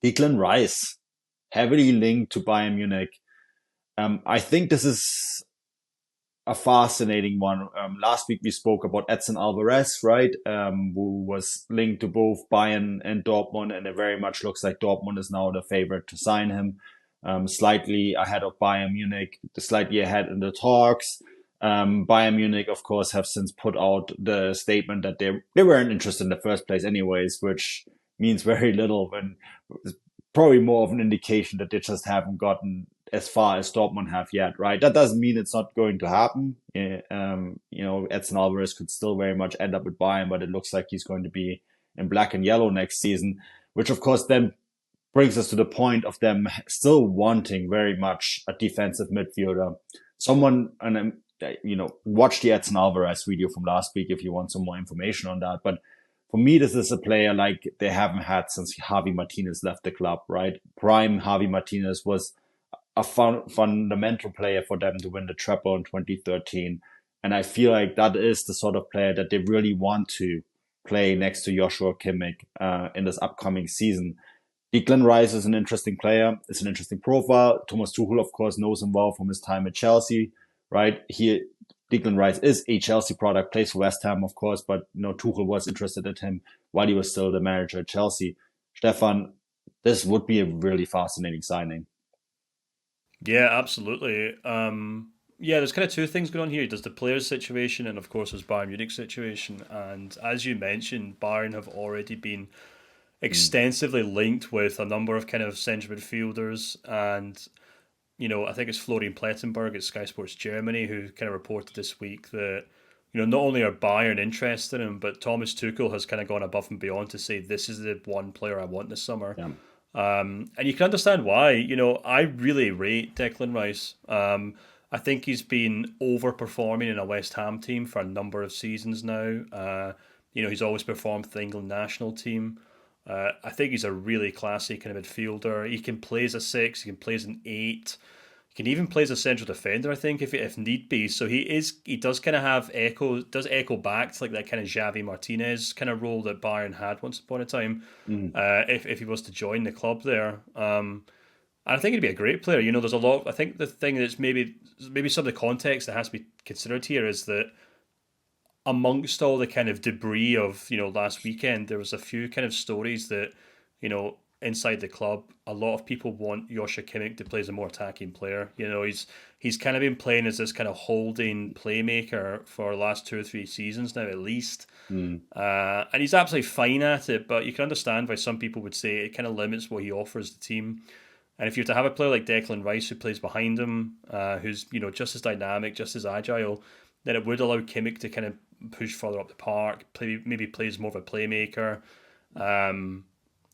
Declan Rice, heavily linked to Bayern Munich. I think this is a fascinating one. Last week we spoke about Edson Alvarez, right? Who was linked to both Bayern and Dortmund, and it very much looks like Dortmund is now the favorite to sign him. Slightly ahead of Bayern Munich, slightly ahead in the talks. Bayern Munich, of course, have since put out the statement that they weren't interested in the first place, anyways, which means very little. When it's probably more of an indication that they just haven't gotten as far as Dortmund have yet, right? That doesn't mean it's not going to happen. Edson Alvarez could still very much end up with Bayern, but it looks like he's going to be in black and yellow next season, which of course then brings us to the point of them still wanting very much a defensive midfielder. Someone, and watch the Edson Alvarez video from last week if you want some more information on that. But for me, this is a player like they haven't had since Javi Martinez left the club, right? Prime Javi Martinez was a fundamental player for them to win the treble in 2013. And I feel like that is the sort of player that they really want to play next to Joshua Kimmich in this upcoming season. Declan Rice is an interesting player. It's an interesting profile. Thomas Tuchel, of course, knows him well from his time at Chelsea, right? Declan Rice is a Chelsea product, plays for West Ham, of course, but Tuchel was interested in him while he was still the manager at Chelsea. Stefan, this would be a really fascinating signing. Yeah, absolutely. There's kind of two things going on here. There's the players' situation, and of course, there's Bayern Munich situation. And as you mentioned, Bayern have already been extensively linked with a number of kind of central midfielders, and I think it's Florian Plettenberg at Sky Sports Germany who kind of reported this week that not only are Bayern interested in him, but Thomas Tuchel has kind of gone above and beyond to say this is the one player I want this summer. Yeah. And you can understand why. I really rate Declan Rice. I think he's been overperforming in a West Ham team for a number of seasons now. He's always performed for the England national team. I think he's a really classy kind of midfielder. He can play as a 6, he can play as an 8. He can even play as a central defender, I think, if need be. So he does kind of have echo back to like that kind of Xavi Martinez kind of role that Bayern had once upon a time. If he was to join the club there. And I think he'd be a great player. There's a lot. I think the thing that's maybe some of the context that has to be considered here is that amongst all the kind of debris of last weekend, there was a few kind of stories that inside the club, a lot of people want Joshua Kimmich to play as a more attacking player. He's kind of been playing as this kind of holding playmaker for the last 2 or 3 seasons now, at least. And he's absolutely fine at it, but you can understand why some people would say it kind of limits what he offers the team. And if you're to have a player like Declan Rice who plays behind him, who's just as dynamic, just as agile, then it would allow Kimmich to kind of push further up the park, maybe plays more of a playmaker.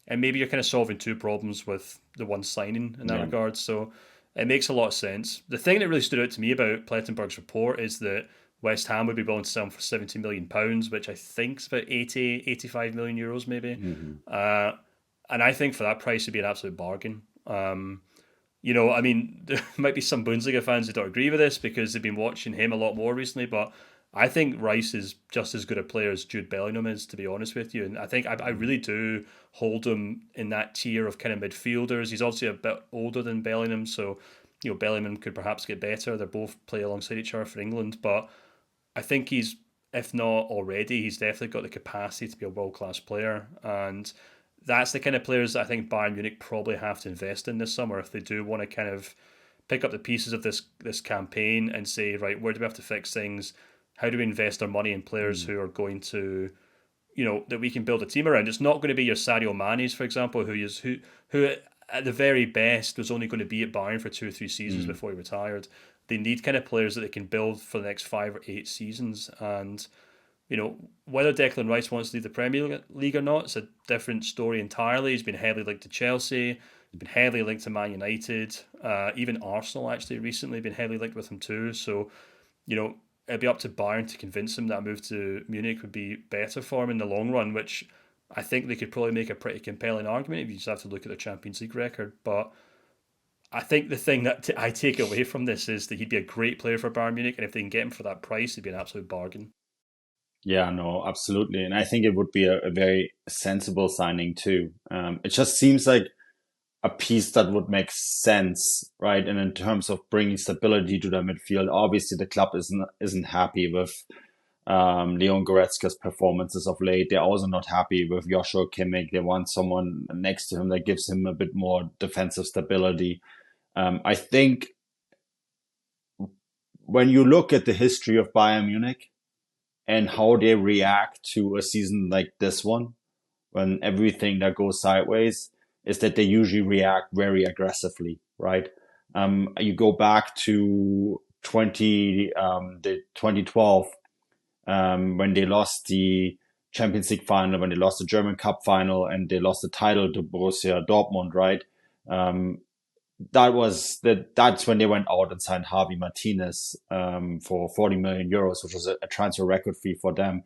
And maybe you're kind of solving 2 problems with the one signing in that regard. So it makes a lot of sense. The thing that really stood out to me about Plettenberg's report is that West Ham would be willing to sell him for £70 million, which I think is about 85 million euros maybe. And I think for that price it'd be an absolute bargain. There might be some Bundesliga fans who don't agree with this because they've been watching him a lot more recently, but I think Rice is just as good a player as Jude Bellingham is, to be honest with you. And I think I really do hold him in that tier of kind of midfielders. He's obviously a bit older than Bellingham, so Bellingham could perhaps get better. They both play alongside each other for England, but I think he's, if not already, he's definitely got the capacity to be a world-class player. And that's the kind of players that I think Bayern Munich probably have to invest in this summer if they do want to kind of pick up the pieces of this campaign and say, right, where do we have to fix things? How do we invest our money in players who are going to, that we can build a team around? It's not going to be your Sadio Mane's, for example, who at the very best was only going to be at Bayern for 2 or 3 seasons before he retired. They need kind of players that they can build for the next 5 or 8 seasons. And, whether Declan Rice wants to leave the Premier League or not, it's a different story entirely. He's been heavily linked to Chelsea. He's been heavily linked to Man United. Even Arsenal actually recently been heavily linked with him too. So, it'd be up to Bayern to convince him that a move to Munich would be better for him in the long run, which I think they could probably make a pretty compelling argument if you just have to look at their Champions League record. But I think the thing that I take away from this is that he'd be a great player for Bayern Munich, and if they can get him for that price, it'd be an absolute bargain. Yeah, no, absolutely. And I think it would be a very sensible signing too. It just seems like a piece that would make sense, right? And in terms of bringing stability to the midfield, obviously the club isn't happy with Leon Goretzka's performances of late. They're also not happy with Joshua Kimmich. They want someone next to him that gives him a bit more defensive stability. I think when you look at the history of Bayern Munich and how they react to a season like this one, when everything that goes sideways, is that they usually react very aggressively, right? You go back to the 2012 when they lost the Champions League final, when they lost the German Cup final, and they lost the title to Borussia Dortmund, right? That's when they went out and signed Javi Martinez for 40 million euros, which was a transfer record fee for them.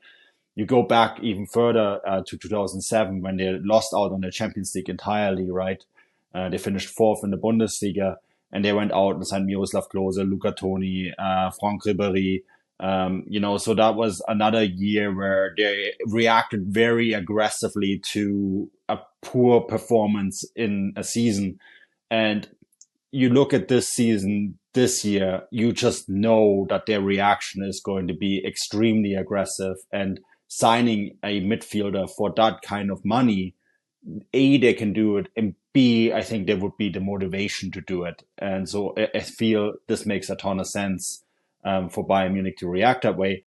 You go back even further to 2007 when they lost out on the Champions League entirely, right? They finished fourth in the Bundesliga, and they went out and signed Miroslav Klose, Luca Toni, Franck Ribéry. So that was another year where they reacted very aggressively to a poor performance in a season. And you look at this season, this year, you just know that their reaction is going to be extremely aggressive, and signing a midfielder for that kind of money, A, they can do it, and B, I think there would be the motivation to do it. And so I feel this makes a ton of sense for Bayern Munich to react that way.